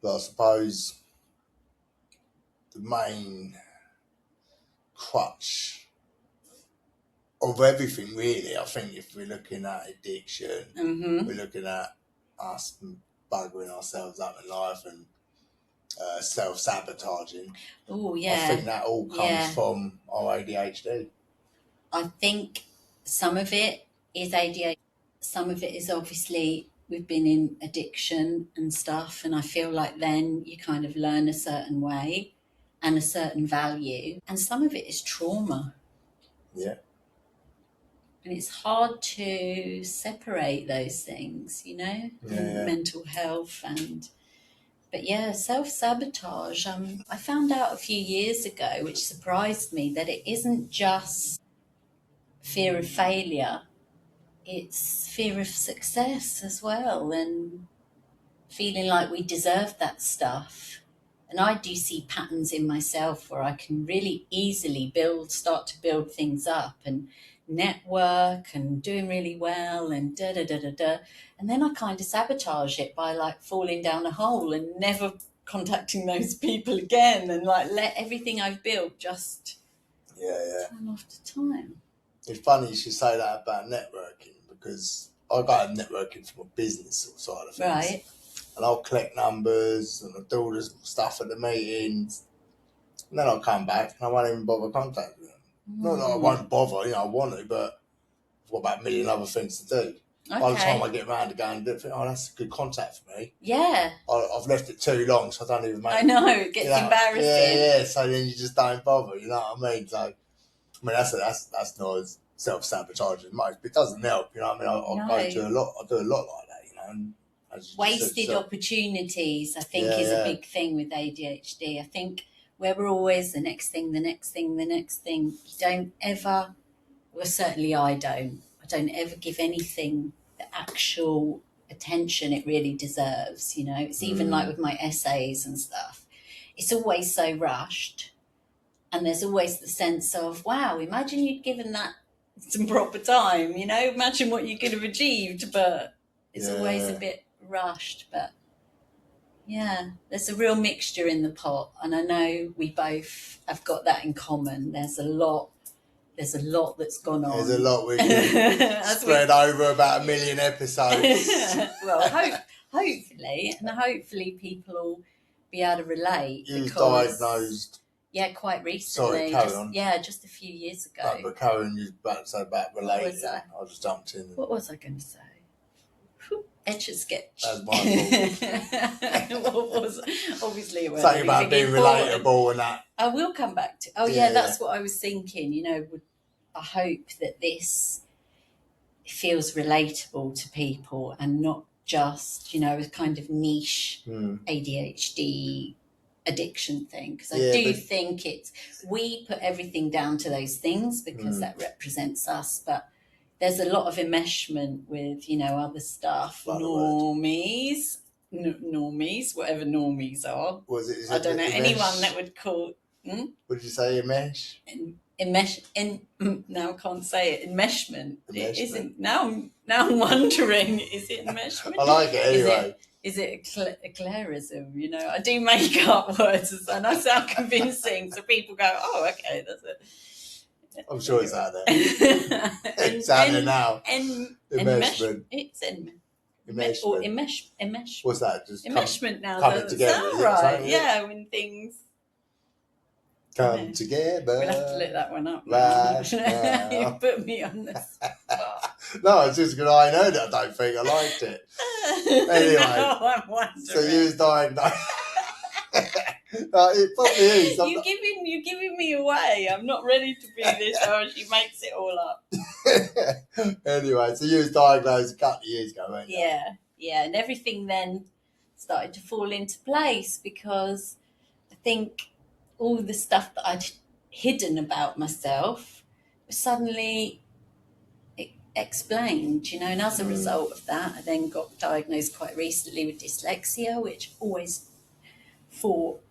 But I suppose the main crutch of everything, really, I think, if we're looking at addiction, we're looking at us buggering ourselves up in life and self-sabotaging. Oh, yeah. I think that all comes from our ADHD. I think some of it is ADHD. Some of it is obviously we've been in addiction and stuff, and I feel like then you kind of learn a certain way and a certain value, and some of it is trauma. Yeah. And it's hard to separate those things, you know, mental health but yeah, self-sabotage. I found out a few years ago, which surprised me, that it isn't just fear of failure, it's fear of success as well, and feeling like we deserve that stuff. And I do see patterns in myself where I can really easily start to build things up and network and doing really well and and then I kind of sabotage it by like falling down a hole and never contacting those people again, and like let everything I've built just turn off to time. It's funny you should say that about networking, because I got networking from a business side of things. Right. And I'll collect numbers and I'll do all this stuff at the meetings. And then I'll come back and I won't even bother contacting them. Not that I won't bother, you know, I want to, but I've got about a million other things to do. Okay. By the time I get around to going and do it, I think, oh, that's a good contact for me. Yeah. I've left it too long, so I don't even make I know, it gets embarrassing. Yeah, so then you just don't bother, you know what I mean? So, I mean, that's not as self-sabotaging as most, but it doesn't help, you know what I mean? I do a lot like that, you know, and wasted opportunities, I think, is a big thing with ADHD. I think where we're always the next thing, you don't ever, well, certainly I don't ever give anything the actual attention it really deserves, you know. It's even like with my essays and stuff. It's always so rushed, and there's always the sense of, wow, imagine you'd given that some proper time, you know, imagine what you could have achieved, but it's always a bit rushed. But yeah, there's a real mixture in the pot, and I know we both have got that in common. There's a lot that's gone on. There's a lot we can spread over about 1 million episodes. Well, hopefully people will be able to relate. You was diagnosed. Yeah, quite recently. Sorry, carry on. Yeah, just a few years ago. But Karen, you was about to say about relating. I just jumped in. What was I going to say? Etch a sketch. That's my fault. What was obviously it something about being relatable and that. I will come back to. That's what I was thinking. You know, I hope that this feels relatable to people and not just, you know, a kind of niche ADHD addiction thing, because I do think we put everything down to those things because that represents us, but there's a lot of enmeshment with, you know, other stuff. Normies, whatever normies are. I don't know anyone that would call. What did you say? Now I can't say it. Enmeshment. It isn't. Now I'm wondering, is it enmeshment? I like it anyway. Is it a eclairism? You know, I do make up words and I sound convincing, so people go, "Oh, okay, that's it." I'm sure it's out there. It's out there now. Enmeshment. It's enmeshment. What's that? Just enmeshment now. Coming together. Right? Yeah, when things come together. We'll have to look that one up. Right. You put me on the spot. No, it's just because I know that I don't think I liked it. Anyway, no, I'm wondering. So you was diagnosed. It probably is. You're giving me away. I'm not ready to be this. Oh, she makes it all up. Anyway, so you was diagnosed a couple of years ago, weren't you? Yeah, and everything then started to fall into place because I think all the stuff that I'd hidden about myself was suddenly explained, you know, and as a result of that, I then got diagnosed quite recently with dyslexia, which always thought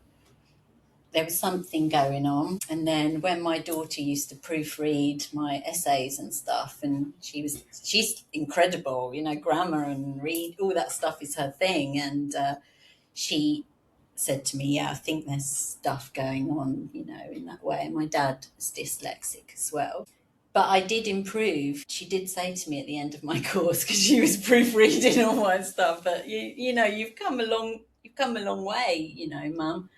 there was something going on. And then when my daughter used to proofread my essays and stuff, and she's incredible, you know, grammar and read, all that stuff is her thing. And she said to me, yeah, I think there's stuff going on, you know, in that way. And my dad is dyslexic as well. But I did improve. She did say to me at the end of my course, because she was proofreading all my stuff, but you know, you've come a long way, you know, Mum.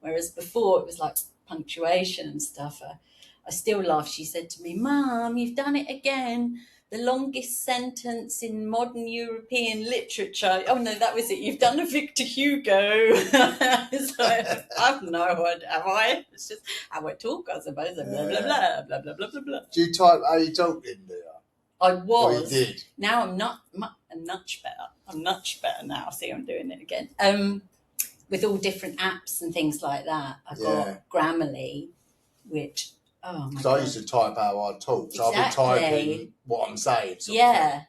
Whereas before it was like punctuation and stuff. I still laugh. She said to me, Mum, you've done it again. The longest sentence in modern European literature. Oh, no, that was it. You've done a Victor Hugo. So, I've no idea, have I? It's just how I talk, I suppose. Blah, blah, blah, blah, blah, blah, blah, blah. Do you type how you talk in there? I was. Or you did? Now I'm not. I'm much better. I'm much better now. See, I'm doing it again. With all different apps and things like that. I've got Grammarly, which, oh my God. I used to type how I talk. So Exactly. I'll be typing what I'm saying. Yeah.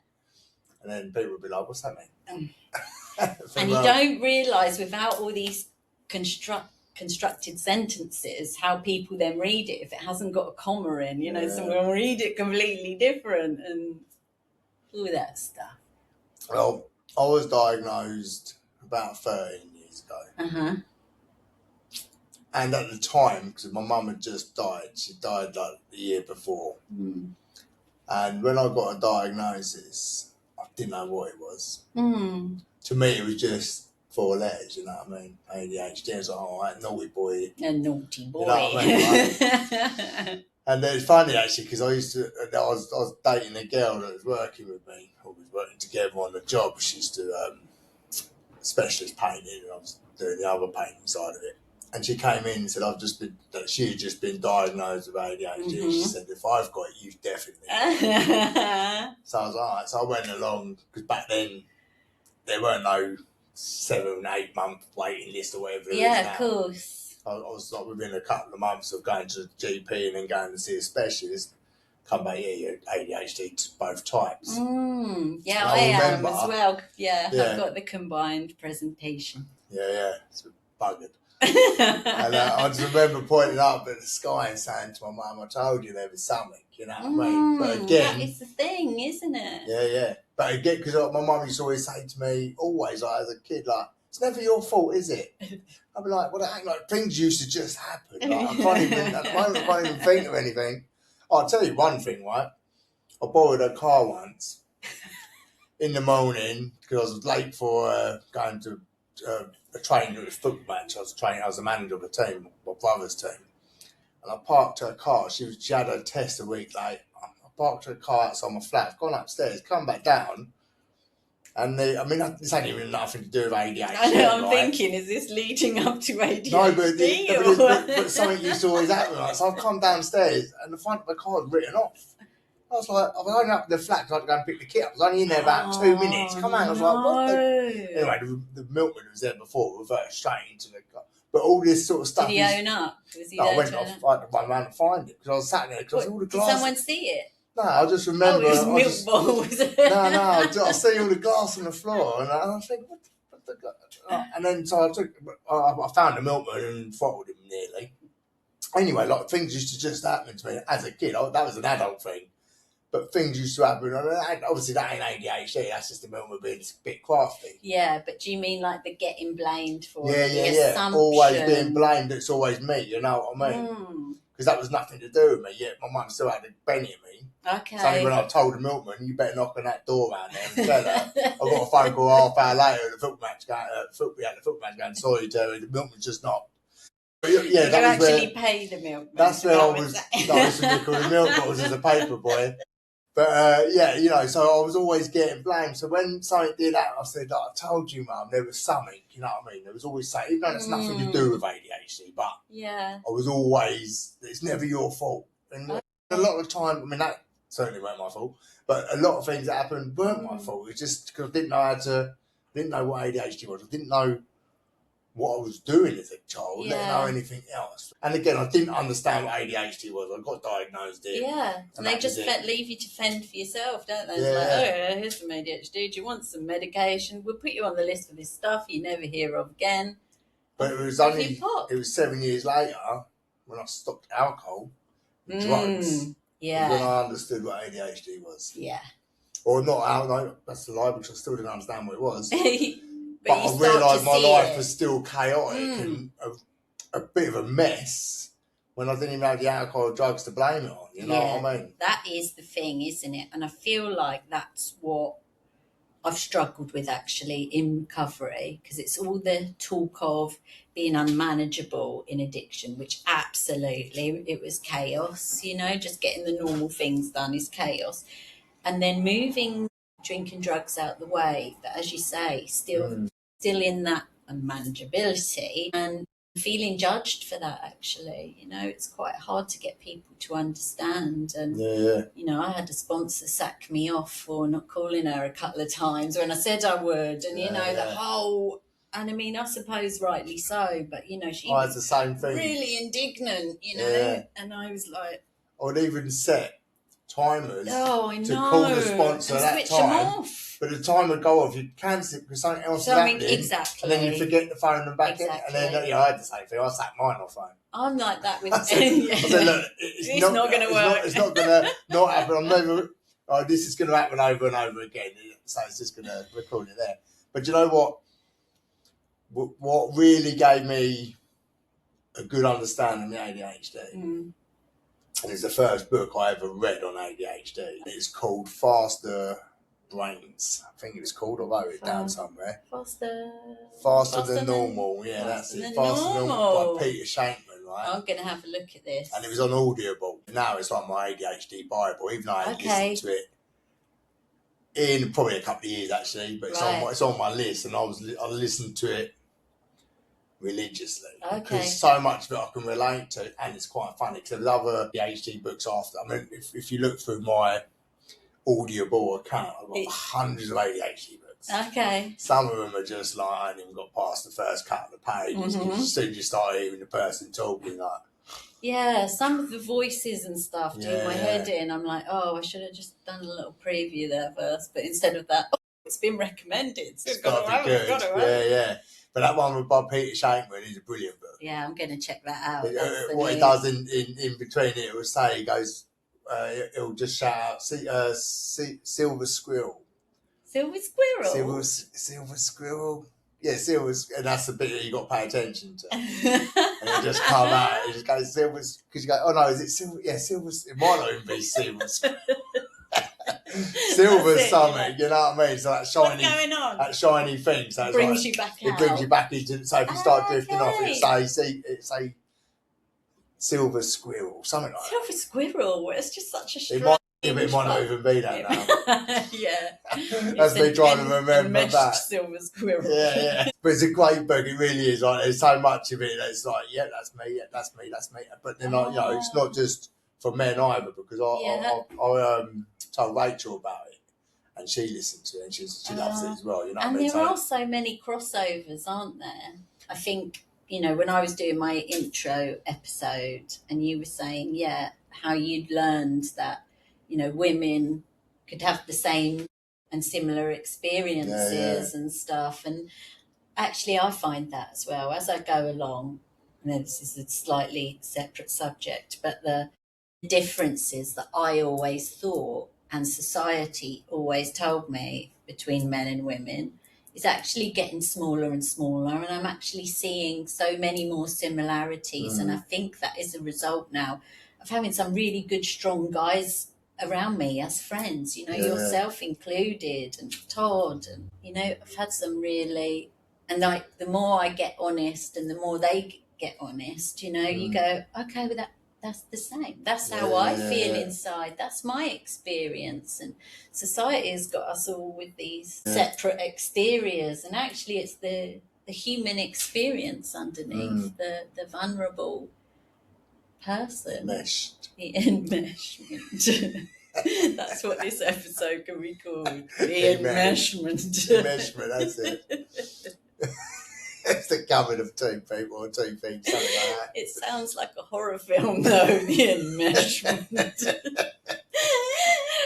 And then people would be like, what's that mean? And you don't realise without all these constructed sentences how people then read it if it hasn't got a comma in, you know, someone will read it completely different and all that stuff. Well, I was diagnosed about 13 years ago. Uh-huh. And at the time, because my mum had just died, she died like the year before. Mm. And when I got a diagnosis, I didn't know what it was. Mm. To me, it was just 4 letters, you know what I mean? ADHD. I was like, oh, that naughty boy. A naughty boy. You know what I mean? Right? And it's funny, actually, because I was dating a girl that was working with me. We was working together on the job. She used to specialist painting, and I was doing the other painting side of it. And she came in and said, she had just been diagnosed with ADHD. Mm-hmm. She said, if I've got it, you definitely. So I was like, all right. So I went along, because back then, there weren't no 7, 8 month waiting list or whatever. Yeah, of course. I was like within a couple of months of going to the GP and then going to see a specialist. Come back, you ADHD to both types. Yeah, I am as well. Yeah, I've got the combined presentation. Yeah, it's buggered. And I just remember pointing up at the sky and saying to my mum, I told you there was something, you know what I mean? But again, that is the thing, isn't it? Yeah. But again, because my mum used to always say to me, always, like, as a kid, like, it's never your fault, is it? I'd be like, well, it ain't like things used to just happen. Like, at the moment, I can't even think of anything. I'll tell you one thing, right? I borrowed a car once in the morning because I was late for going to a training at a football match. I was the manager of the team, my brother's team. And I parked her car. She had her test a week late. I parked her car outside my flat. I've gone upstairs, come back down. And this ain't even nothing to do with ADHD. I know, I'm thinking, is this leading up to ADHD? No, but something used to always happen. Right? So I've come downstairs and the front of the car was written off. I was like, I was only up to the flat because I had to go and pick the kit up. I was only in there about 2 minutes. Come out, I was like, what the... Anyway, the milkman was there before, reversed straight into the car. But all this sort of stuff... Did he own up? I went off, I had to run around and find it because I was sat there because all the glass... Did someone see it? No, I just remember... Oh, it was milk balls. I see all the glass on the floor and I think, what the... And then so I found the milkman and throttled him nearly. Anyway, like things used to just happen to me as a kid. That was an adult thing. But things used to happen. Obviously, that ain't ADHD. That's just the milkman being a bit crafty. Yeah, but do you mean like the getting blamed for Yeah. Always being blamed. It's always me. You know what I mean? Because that was nothing to do with me. Yet my mum still had to benny at me. Okay. It's only when I told the milkman, you better knock on that door around there and tell her. I got a phone call half hour later. The football match going, sorry, Terry, the milkman's just knocked. But yeah, that was actually pay the milkman. That's where I was. That was because the milk bottles as a paper boy. But so I was always getting blamed. So when something did happen, I said, I told you, Mum, there was something, you know what I mean? There was always something, even though it's nothing to do with ADHD, but I was always, it's never your fault. And a lot of the time, that certainly weren't my fault, but a lot of things that happened weren't my fault. It's just because I didn't know what ADHD was. I didn't know what I was doing as a child, let know anything else. And again, I didn't understand what ADHD was. I got diagnosed in. Yeah, and they just leave you to fend for yourself, don't they? Yeah. It's like, here's some ADHD. Do you want some medication? We'll put you on the list for this stuff you never hear of again. But it was 7 years later when I stopped alcohol and drugs. Yeah. When I understood what ADHD was. Yeah. Or not, no, that's a lie, because I still didn't understand what it was. but I realised my life was still chaotic and a bit of a mess when I didn't even have the alcohol or drugs to blame it on. You know what I mean? That is the thing, isn't it? And I feel like that's what I've struggled with actually in recovery, because it's all the talk of being unmanageable in addiction, which absolutely, it was chaos, you know, just getting the normal things done is chaos. And then moving drinking drugs out the way, but as you say, still in that unmanageability and feeling judged for that, actually. You know, it's quite hard to get people to understand. And you know, I had a sponsor sack me off for not calling her a couple of times when I said I would, and you know, the whole, and I mean, I suppose rightly so, but you know, she was the same thing, really indignant, you know, and I was like, I would even set timers I to call the sponsor at that time, but the timer would go off, you'd cancel it because something else is happening, and then you forget to phone them back in, and then you know, I had the same thing, I sacked mine off phone. I'm like that with I said, look, it's not going to work. It's not going to not happen. I'm never. This is going to happen over and over again. So it's just going to record it there. But you know what? What really gave me a good understanding of ADHD, and it's the first book I ever read on ADHD. It's called Faster Brains. I think it was called. I wrote it down somewhere. Faster than normal. Yeah, that's it. Faster than normal by Peter Shankman. Right? I'm going to have a look at this. And it was on Audible. Now it's like my ADHD Bible, even though I haven't listened to it in probably a couple of years, actually. But it's on my list, and I listened to it religiously. Because so much of it I can relate to, and it's quite funny because there's other ADHD books after. I mean, if you look through my Audible account, I've got hundreds of ADHD books. Some of them are just like, I haven't even got past the first couple of pages. As soon as you start hearing the person talking, like... Yeah, some of the voices and stuff do my head in. I'm like, I should have just done a little preview there first. But instead of that, it's been recommended. So it's got to be good. Yeah. But that one by Peter Shankman is a brilliant book. Yeah, I'm going to check that out. What he does in between it will say, he goes, he'll just shout out, silver squirrel. Silver squirrel? Silver squirrel. Yeah, silver, and that's the bit that you got to pay attention to. And it just come out, it just goes silver, because you go, oh no, is it silver? Yeah, silver, it might not even be silver squirrel. Silver something, you know what I mean? So that shiny thing. So it brings you back out. It brings you back into, so if you start drifting off, it's a silver squirrel, something like that. Silver squirrel, it's just such a strange... It might not even be that now. Yeah. That's me trying to remember that. Silver squirrel. Yeah. But it's a great book, it really is. Like, there's so much of it that's like, that's me, that's me. But then, you know, it's not just for men either, because I told Rachel about it, and she listened to it, and she loves it as well. You know, and there are so many crossovers, aren't there? I think, you know, when I was doing my intro episode, and you were saying, how you'd learned that, you know, women could have the same and similar experiences and stuff. And actually, I find that as well as I go along. I know this is a slightly separate subject, but the differences that I always thought and society always told me between men and women is actually getting smaller and smaller, and I'm actually seeing so many more similarities. And I think that is a result now of having some really good, strong guys around me as friends, you know, yourself included, and Todd, and, you know, I've had some really, and like the more I get honest and the more they get honest, you know, you go, okay, well, that's the same. That's how I feel inside. That's my experience. And society has got us all with these separate exteriors, and actually it's the human experience underneath, the vulnerable person. The enmeshment. That's what this episode can be called. The enmeshment. Enmeshment, that's it. It's the coming of two people or two things, something like that. It sounds like a horror film, though, the enmeshment.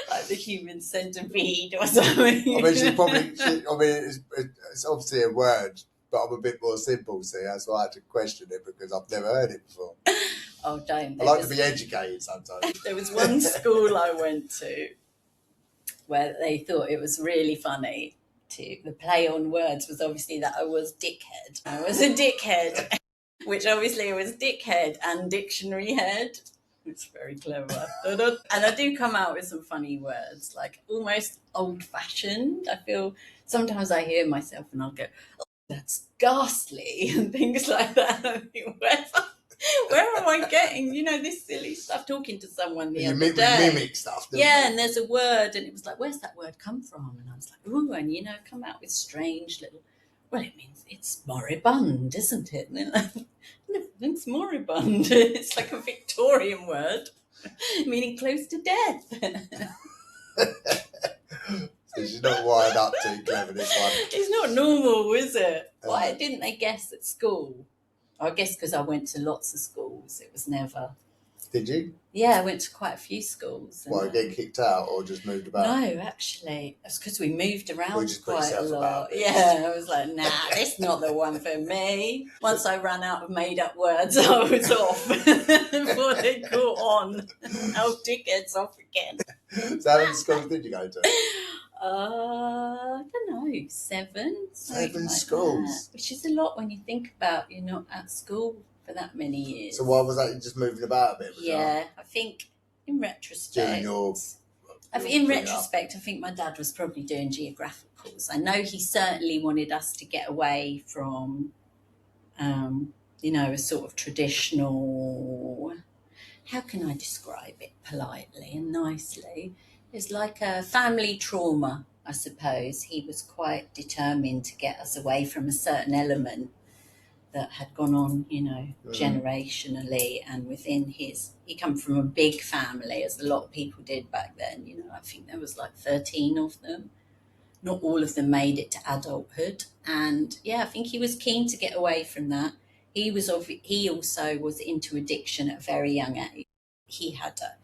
Like the human centipede or something. I mean, it's obviously a word but I'm a bit more simple, see, that's why I had to question it, because I've never heard it before. Oh, don't. I like to be educated sometimes. There was one school I went to where they thought it was really funny. The play on words was obviously that I was dickhead. I was a dickhead, which obviously was dickhead and dictionary head. It's very clever. And I do come out with some funny words, like almost old-fashioned. I feel sometimes I hear myself and I'll go, oh, that's ghastly, and things like that. I think, where am I getting, this silly stuff? Talking to someone the other day. Mimic stuff, yeah, and there's a word, and it was like, where's that word come from? And I was like, ooh, and come out with strange little, well, it means it's moribund, isn't it? And like, no, it's moribund. It's like a Victorian word, meaning close to death. So she's not wired up too clever, this one. It's not normal, is it? Why didn't they guess at school? I guess because I went to lots of schools. It was never. Did you? Yeah, I went to quite a few schools. Why, get kicked out or just moved about? No, actually. It's because we moved around quite a lot. About yeah, I was like, nah, that's not the one for me. Once I ran out of made-up words, I was off before they caught on. Oh, dickheads off again. So how many schools did you go to? I don't know, 7. 7 schools? That, which is a lot when you think about you're not at school for that many years. So why was that? You just moving about a bit? Yeah, I think in retrospect. I think my dad was probably doing geographicals. I know he certainly wanted us to get away from, a sort of traditional. How can I describe it politely and nicely? It's like a family trauma, I suppose. He was quite determined to get us away from a certain element that had gone on, generationally, and within he come from a big family, as a lot of people did back then. I think there was like 13 of them. Not all of them made it to adulthood. And yeah, I think he was keen to get away from that. He also was into addiction at a very young age. He had a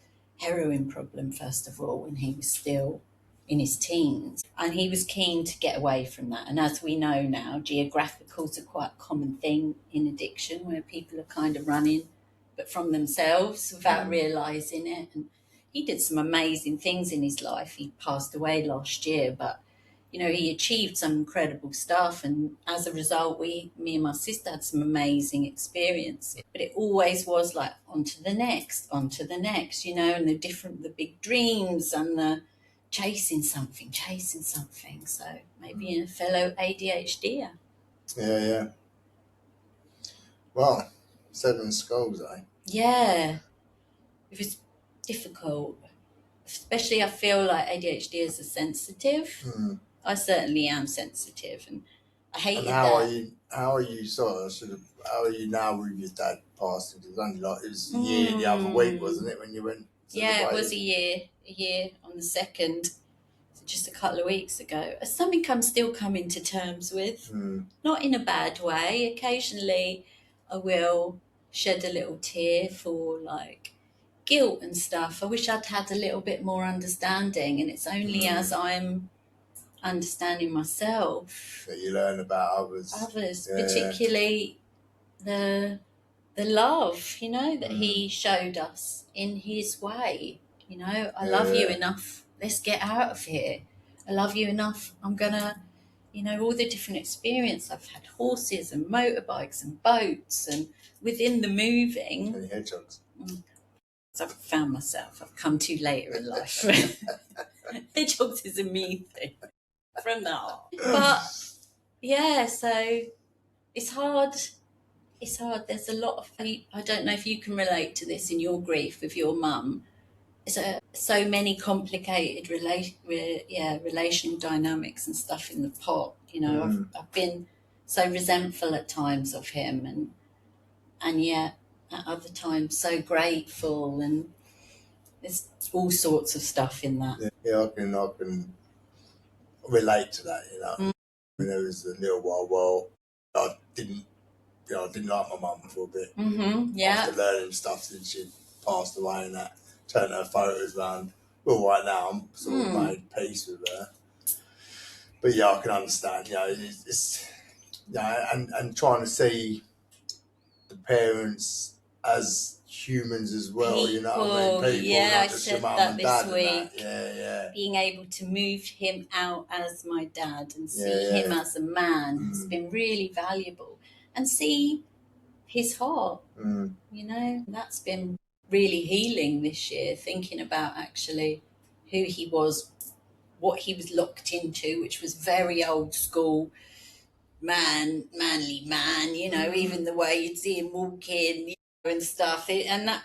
heroin problem, first of all, when he was still in his teens, and he was keen to get away from that. And as we know now, geographicals are quite a common thing in addiction, where people are kind of running but from themselves without realising it. And he did some amazing things in his life. He passed away last year, but he achieved some incredible stuff, and as a result, me and my sister had some amazing experiences. But it always was like on to the next, and the big dreams and the chasing something. So maybe a fellow ADHD. Yeah. Well, 7 schools, eh? Yeah, it was difficult. Especially, I feel like ADHDers are sensitive. I certainly am sensitive, and I hated that. How are you how are you now with your dad passing? It was only it was a year the other week, wasn't it, when you went? Yeah, it was a year on the 2nd, so just a couple of weeks ago. It's something I'm still coming to terms with, not in a bad way. Occasionally I will shed a little tear for like guilt and stuff. I wish I'd had a little bit more understanding, and it's only as I'm understanding myself that you learn about others, particularly the love that he showed us in his way. I love you enough, let's get out of here. I love you enough, I'm gonna all the different experience I've had, horses and motorbikes and boats, and within the moving and hedgehogs. I've found myself, I've come to later in life. Hedgehogs is a me thing from now. But yeah, so it's hard. There's a lot of, I don't know if you can relate to this in your grief with your mum. It's so many complicated relational dynamics and stuff in the pot. I've been so resentful at times of him, and yet at other times so grateful, and there's all sorts of stuff in that. Yeah, I can relate to that. When there was a little while, I didn't like my mum for a bit. After learning stuff since she passed away and that, turned her photos around. Well, right now I'm sort of made peace with her. But yeah, I can understand. and trying to see the parents as humans as well, you know what I mean? People, yeah, not I just your said mum that and this dad and week. that. Yeah. Being able to move him out as my dad and see Yeah. him as a man has been really valuable. And see his heart, you know, that's been really healing this year, thinking about actually who he was, what he was locked into, which was very old school manly man, you know, even the way you'd see him walking, you know, and stuff. And that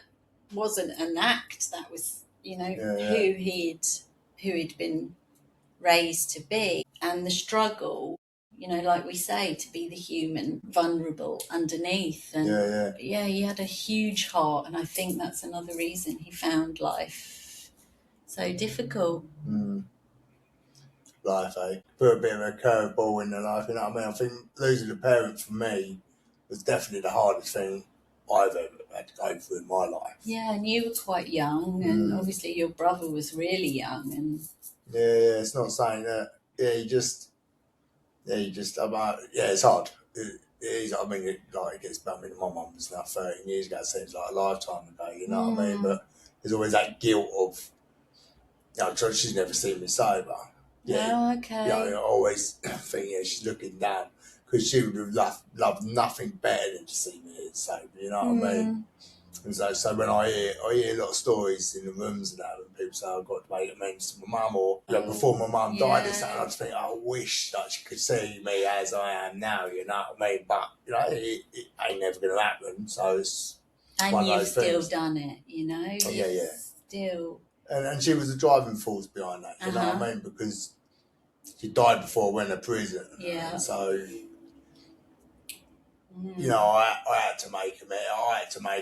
wasn't an act, that was, you know, who he'd been raised to be, and the struggle, you know, like we say, to be the human vulnerable underneath. And yeah, he had a huge heart, and I think that's another reason he found life so difficult. Life, put a bit of a curveball in their life, you know what I mean? I think losing a parent for me was definitely the hardest thing I've ever had to go through in my life. Yeah, and you were quite young, and obviously your brother was really young, and it's not saying that. It's hard. It is. I mean, it gets back. I mean, my mum was now 13 years ago. It seems like a lifetime ago. You know what I mean? But there's always that guilt of, you know, she's never seen me sober. Oh, okay. You know, I always think she's looking down because she would have loved nothing better than to see me sober. You know what I mean? And so when I hear a lot of stories in the rooms and that, when people say I've got to make amends to my mum, or before my mum died, or something, I just think I wish that she could see me as I am now. You know what I mean? But you know, it ain't never going to happen. So it's and you've still done it. You know? Yeah. Still. And she was the driving force behind that. You know what I mean? Because she died before I went to prison. Yeah. And so, you know, I had to make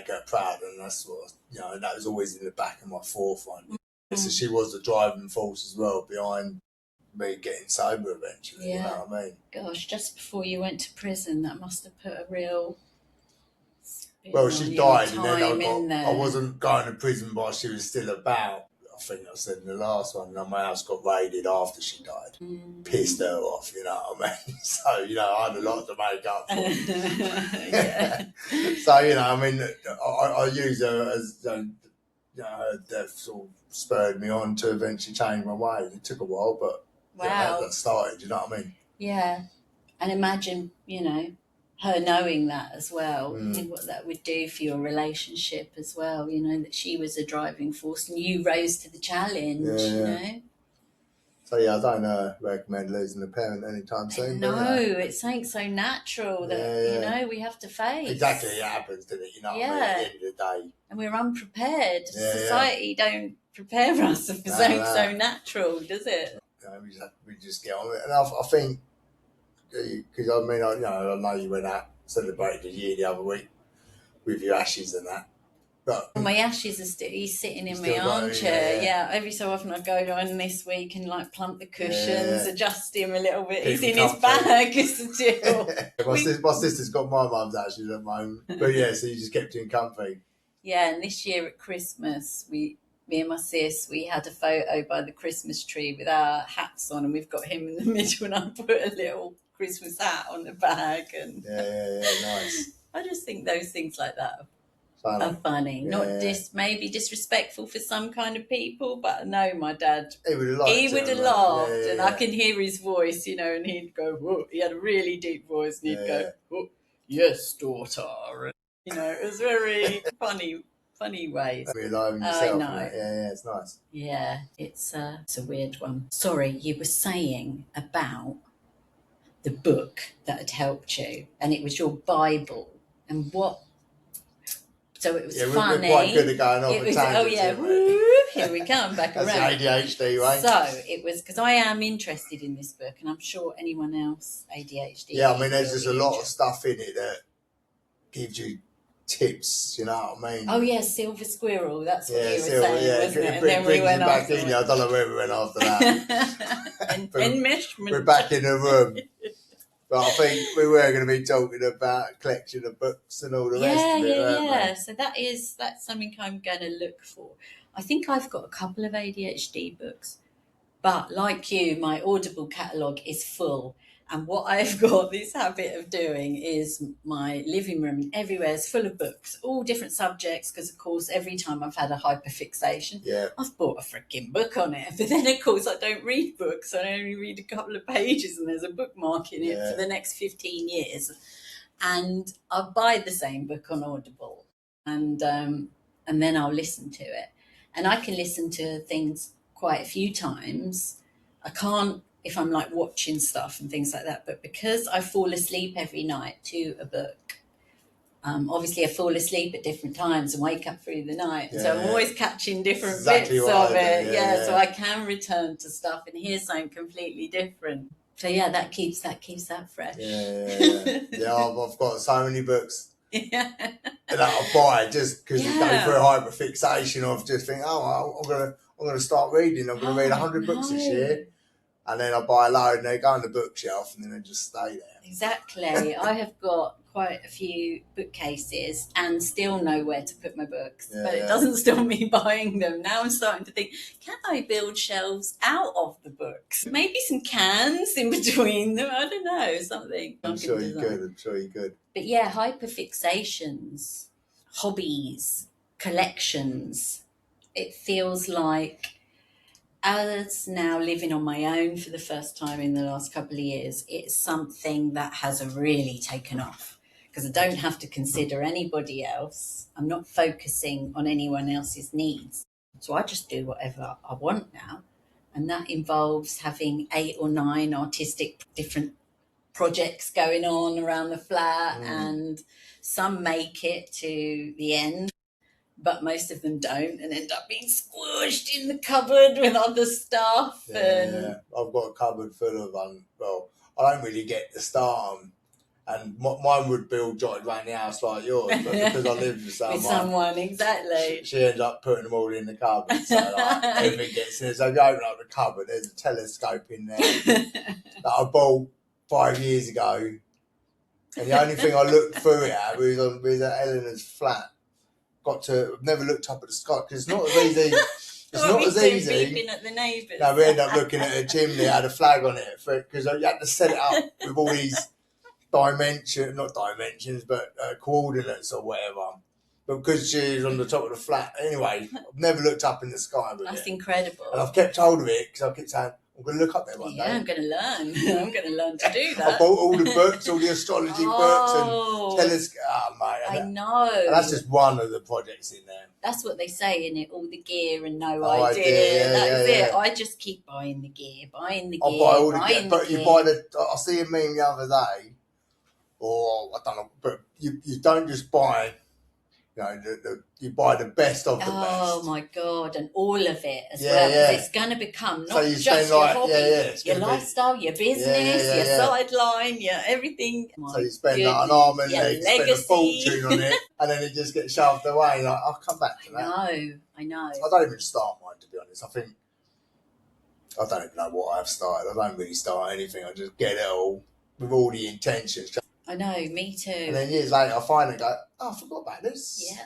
her proud, and that's what, you know, that was always in the back of my forefront. So she was the driving force as well behind me getting sober eventually. You know what I mean? Gosh, just before you went to prison, that must have put a real. Well, she died, and then I wasn't going to prison while she was still about. I think I said in the last one, and my house got raided after she died. Pissed her off, you know what I mean? So, you know, I had a lot to make up for. So, you know, I mean, I use her as, you know, her death sort of spurred me on to eventually change my ways. It took a while, but that started, you know what I mean? Yeah. And imagine, you know, her knowing that as well, and what that would do for your relationship as well, you know, that she was a driving force and you rose to the challenge, you know. So I don't recommend losing a parent anytime soon. No, it's something so natural that, you know, we have to face. Exactly, it happens, doesn't it? You know what I mean? At the end of the day. And we're unprepared. Society don't prepare us for something so natural, does it? You know, we just get on with it. And I think, because I mean, I know you went out, celebrated a year the other week with your ashes and that. But my ashes are still, he's sitting in my armchair. Every so often I go down this week and like plump the cushions, adjust him a little bit. He's in his bag still. My sister's got my mum's ashes at the moment. But so you just kept him comfy. Yeah, and this year at Christmas, me and my sis, we had a photo by the Christmas tree with our hats on, and we've got him in the middle, and I put a little Christmas hat on the bag. And nice. I just think those things like that are funny. Not maybe disrespectful for some kind of people, but no, my dad, he would have laughed, and I can hear his voice, you know, and he'd go, whoa. He had a really deep voice, and he'd go, oh, yes, daughter. And, you know, it was very funny ways. Realising yourself. I know. It's nice. Yeah, it's a weird one. Sorry, you were saying about the book that had helped you, and it was your Bible, and what. So it was funny. We're quite good at going off and tangents. Here we come, back around. That's the ADHD, right? So it was, because I am interested in this book, and I'm sure anyone else ADHD. Yeah, I mean, there's just a lot of stuff in it that gives you tips, you know what I mean? Oh yeah, Silver Squirrel, that's what you were saying, wasn't it? And then we went back in. I don't know where we went after that. Enmeshment. We're back in the room. But I think we were going to be talking about a collection of books and all the rest of it. Yeah. So that's something I'm going to look for. I think I've got a couple of ADHD books, but like you, my Audible catalogue is full. And what I've got this habit of doing is my living room everywhere is full of books, all different subjects, because of course every time I've had a hyperfixation, I've bought a freaking book on it. But then of course I don't read books. I only read a couple of pages and there's a bookmark in it for the next 15 years. And I'll buy the same book on Audible, and then I'll listen to it. And I can listen to things quite a few times. I can't if I'm like watching stuff and things like that, but because I fall asleep every night to a book, obviously I fall asleep at different times and wake up through the night. So I'm always catching different bits of it. So I can return to stuff and hear something completely different. So yeah, that keeps that fresh. I've got so many books that I buy just because you go through a hyperfixation of just think, I'm gonna start reading. I'm gonna read 100 books this year, and then I buy a load and they go on the bookshelf and then they just stay there. Exactly. I have got quite a few bookcases and still know where to put my books, but it doesn't stop me buying them. Now I'm starting to think, can I build shelves out of the books? Maybe some cans in between them. I don't know, something. I'm sure you could. But yeah, hyperfixations, hobbies, collections. It feels like, as now living on my own for the first time in the last couple of years, it's something that has really taken off because I don't have to consider anybody else. I'm not focusing on anyone else's needs. So I just do whatever I want now. And that involves having 8 or 9 artistic different projects going on around the flat, and some make it to the end, but most of them don't and end up being squished in the cupboard with other stuff. I've got a cupboard full of I don't really get to start them, and mine would be all jotted around the house like yours, but because I live with someone, exactly, she ends up putting them all in the cupboard, so everything gets in there. So if you open up the cupboard, there's a telescope in there that I bought 5 years ago, and the only thing I looked through it at was at Eleanor's flat. I've never looked up at the sky because it's not as easy. It's not as easy. Beeping at the neighbours. No, we end up looking at a chimney that had a flag on it because you had to set it up with all these coordinates or whatever. But because she's on the top of the flat, anyway, I've never looked up in the sky with That's incredible. And I've kept hold of it because I kept saying, I'm going to look up there one day. Yeah, I'm going to learn. I'm going to learn to do that. I bought all the books, all the astrology books and telescope. Oh, mate. I know. And that's just one of the projects in there. That's what they say in it, all the gear and no idea. That's it. I just keep buying the gear, buying the gear. I buy all the gear. But you buy I see a meme the other day, or I don't know, but you don't just buy, you buy the best of the best. Oh my God, and all of it as well. Yeah. It's going to become not just your hobby, your lifestyle, your business, your sideline, your everything. So you spend like an arm and leg, spend a fortune on it, and then it just gets shoved away. Like, I'll come back to that. I know. I don't even start mine, to be honest. I don't even know what I've started. I don't really start anything. I just get it all with all the intentions. I know, me too. And then years later, I finally go, I forgot about this. Yeah.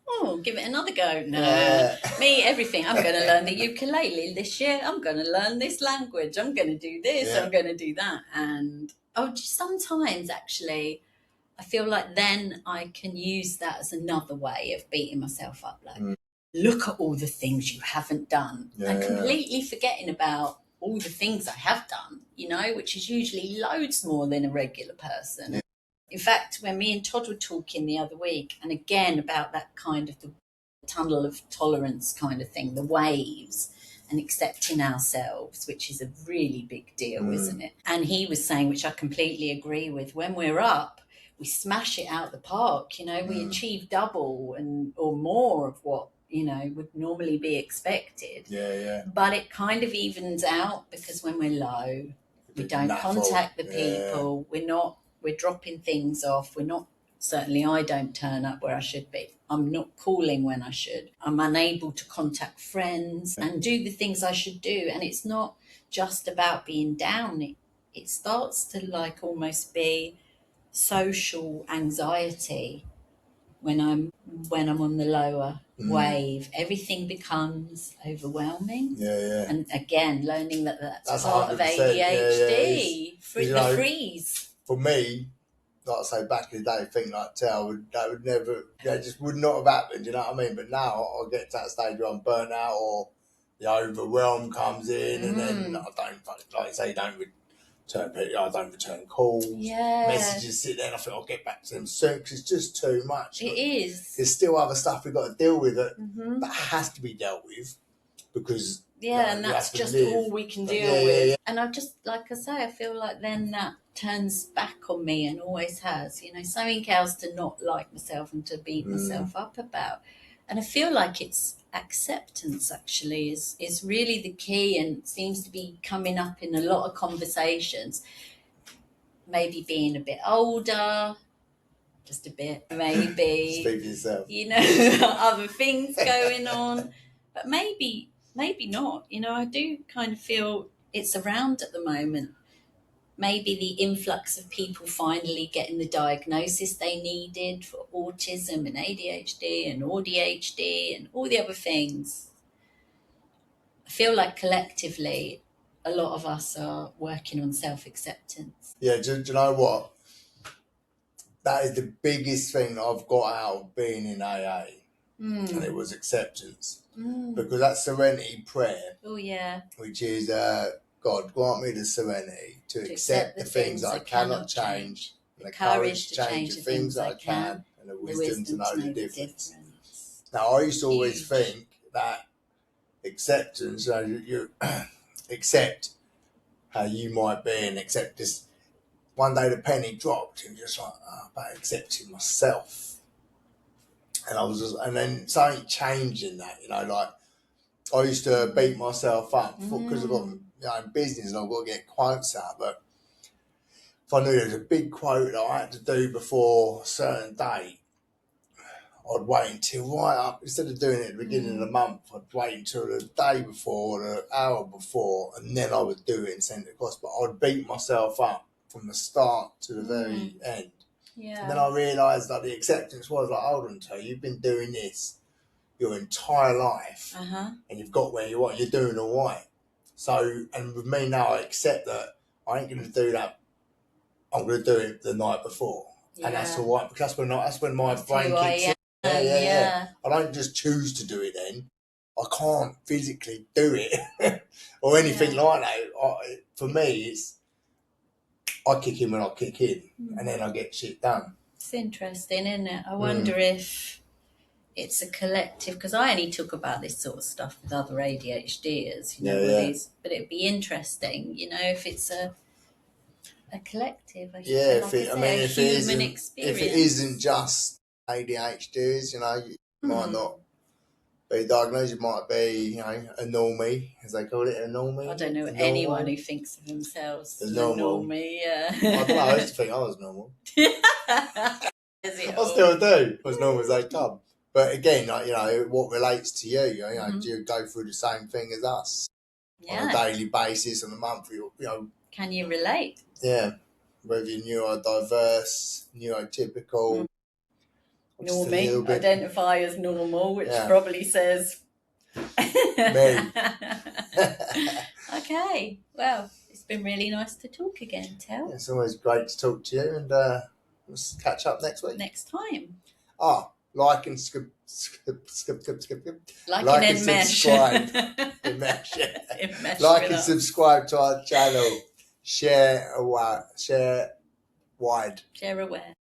Oh, give it another go. No. Me, everything. I'm going to learn the ukulele this year. I'm going to learn this language. I'm going to do this. I'm going to do that. And sometimes actually, I feel like then I can use that as another way of beating myself up. Like, look at all the things you haven't done. And completely forgetting about all the things I have done, which is usually loads more than a regular person. Yeah. In fact, when me and Todd were talking the other week, and again about that kind of the tunnel of tolerance kind of thing, the waves, and accepting ourselves, which is a really big deal, isn't it? And he was saying, which I completely agree with, when we're up, we smash it out the park, we achieve double or more of what would normally be expected. Yeah. But it kind of evens out because when we're low, we don't contact the people. We're dropping things off. Certainly I don't turn up where I should be. I'm not calling when I should. I'm unable to contact friends and do the things I should do. And it's not just about being down. It starts to almost be social anxiety. when I'm on the lower wave. Everything becomes overwhelming. And again, learning that that's part of ADHD. The freeze. For me, like I say, back in the day, thing like that would never, just would not have happened. You know what I mean? But now I get to that stage where I'm burnt out, or the overwhelm comes in, and then I don't, like I say, I don't return calls, messages sit there, and I think I'll get back to them soon because it's just too much. It is. There's still other stuff we've got to deal with that has to be dealt with because and that's just all we can deal with. And I just, like I say, I feel like then that turns back on me and always has. Something else to not like myself and to beat myself up about. And I feel like it's acceptance actually is really the key, and seems to be coming up in a lot of conversations. Maybe being a bit older, just a bit, maybe. Speak for yourself. Other things going on, but maybe not. I do kind of feel it's around at the moment. Maybe the influx of people finally getting the diagnosis they needed for autism and ADHD and ADHD and all the other things. I feel like collectively, a lot of us are working on self-acceptance. Yeah, do you know what? That is the biggest thing that I've got out of being in AA. And it was acceptance. Because that serenity prayer, which is God, grant me the serenity to accept the things I cannot change, and the courage to change the things I can, and the wisdom to know the difference. Now, I used to always think that acceptance, you accept how you might be and accept this. One day the penny dropped and just like, about accepting myself. And then something changed in that, like I used to beat myself up because I've got business and I've got to get quotes out. But if I knew there was a big quote that I had to do before a certain date, I'd wait until right up, instead of doing it at the beginning of the month, I'd wait until the day before or the hour before, and then I would do it and send it across. But I'd beat myself up from the start to the very end. And then I realised that the acceptance was like, hold on, you've been doing this your entire life and you've got where you are, you're doing all right. So, and with me now, I accept that I ain't going to do that. I'm going to do it the night before. And that's all right, because that's when my brain kicks in. I don't just choose to do it then. I can't physically do it or anything like that. For me, it's I kick in when I kick in, and then I get shit done. It's interesting, isn't it? I wonder if it's a collective, because I only talk about this sort of stuff with other ADHDers, but it'd be interesting, if it's a collective. If it isn't just ADHDers, you might not be diagnosed, you might be, a normie, as they call it, a normie. I don't know anyone who thinks of themselves as a normie. I don't know, I used to think I was normal. I still do, as normal as they come. But again, what relates to you, do you go through the same thing as us on a daily basis, on a monthly, Can you relate? Yeah, whether you're neurodiverse, neurotypical. Normie, identify as normal, which probably says me. Okay, well, it's been really nice to talk again, Tel. It's always great to talk to you, and let's catch up next week. Next time. Like and subscribe. Enmesh. Like and subscribe to our channel. Share wide. Share aware.